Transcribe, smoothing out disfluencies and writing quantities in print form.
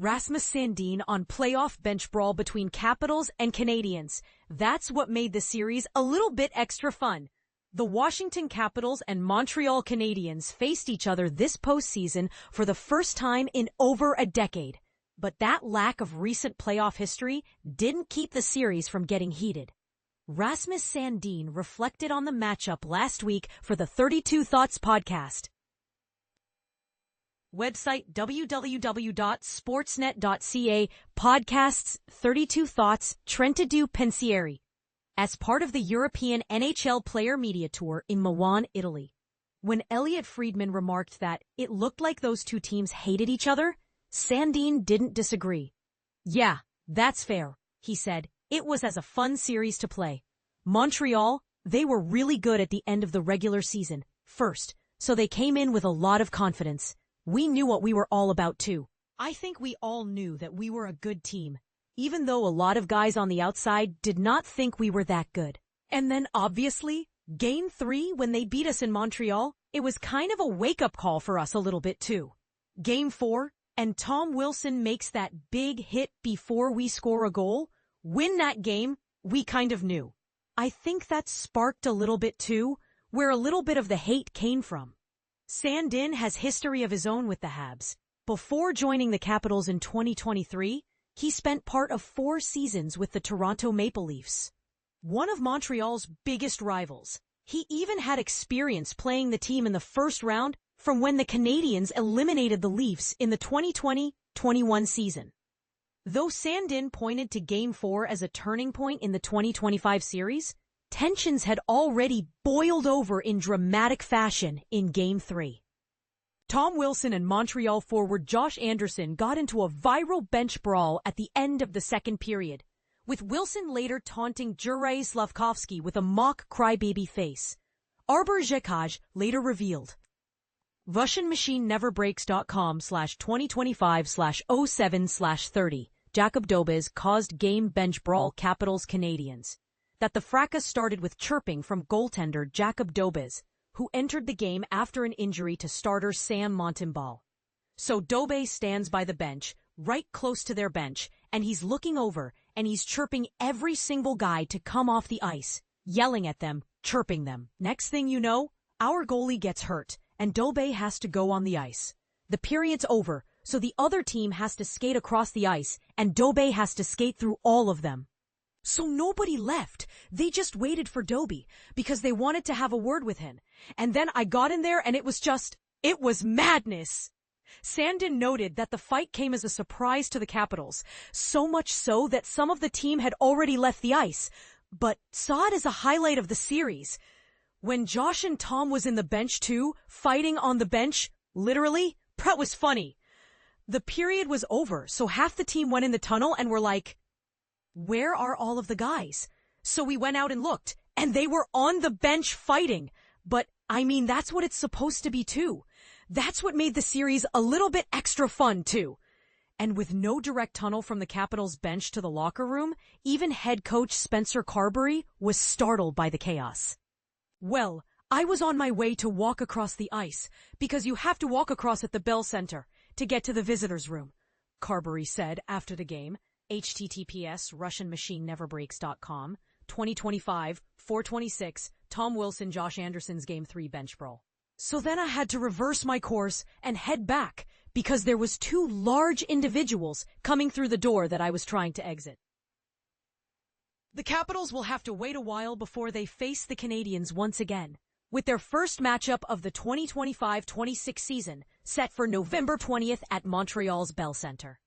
Rasmus Sandin on playoff bench brawl between Capitals and Canadiens. That's what made the series a little bit extra fun. The Washington Capitals and Montreal Canadiens faced each other this postseason for the first time in over a decade. But that lack of recent playoff history didn't keep the series from getting heated. Rasmus Sandin reflected on the matchup last week for the 32 Thoughts podcast. Website www.sportsnet.ca podcasts 32 Thoughts Trentadue Pensieri as part of the European NHL Player Media Tour in Milan, Italy. When Elliot Friedman remarked that it looked like those two teams hated each other, Sandin didn't disagree. "Yeah, that's fair," he said. "It was as a fun series to play. Montreal, they were really good at the end of the regular season, first, so they came in with a lot of confidence. We knew what we were all about too. I think we all knew that we were a good team, even though a lot of guys on the outside did not think we were that good. And then obviously, Game 3, when they beat us in Montreal, it was kind of a wake-up call for us a little bit too. Game 4, and Tom Wilson makes that big hit before we score a goal, win that game, we kind of knew. I think that sparked a little bit too, where a little bit of the hate came from. Sandin has history of his own with the Habs. Before joining the Capitals in 2023, he spent part of 4 seasons with the Toronto Maple Leafs, one of Montreal's biggest rivals. He even had experience playing the team in the first round from when the Canadiens eliminated the Leafs in the 2020-21 season. Though Sandin pointed to Game 4 as a turning point in the 2025 series, tensions had already boiled over in dramatic fashion in Game 3. Tom Wilson and Montreal forward Josh Anderson got into a viral bench brawl at the end of the second period, with Wilson later taunting Juraj Slafkovsky with a mock crybaby face. Arbor Jekaj later revealed. RussianMachine.com/2025/07/30 Jakub Dobes caused game bench brawl Capitals Canadiens. That the fracas started with chirping from goaltender Jakub Dobes, who entered the game after an injury to starter Sam Montembeault. So Dobes stands by the bench, right close to their bench, and he's looking over, and he's chirping every single guy to come off the ice, yelling at them, chirping them. Next thing you know, our goalie gets hurt, and Dobes has to go on the ice. The period's over, so the other team has to skate across the ice, and Dobes has to skate through all of them. So nobody left. They just waited for Dobes because they wanted to have a word with him. And then I got in there and it was madness. Sandin noted that the fight came as a surprise to the Capitals, so much so that some of the team had already left the ice, but saw it as a highlight of the series. When Josh and Tom was in the bench too, fighting on the bench, literally, that was funny. The period was over, so half the team went in the tunnel and were like, "Where are all of the guys?" So we went out and looked, and they were on the bench fighting. But, I mean, that's what it's supposed to be too. That's what made the series a little bit extra fun too. And with no direct tunnel from the Capitals bench to the locker room, even head coach Spencer Carberry was startled by the chaos. "Well, I was on my way to walk across the ice, because you have to walk across at the Bell Center to get to the visitors' room," Carberry said after the game. https RussianMachineNeverBreaks.com 2025-426 Tom Wilson Josh Anderson's Game 3 bench brawl. So then I had to reverse my course and head back because there was 2 large individuals coming through the door that I was trying to exit. The Capitals will have to wait a while before they face the Canadiens once again, with their first matchup of the 2025-26 season set for November 20th at Montreal's Bell Center.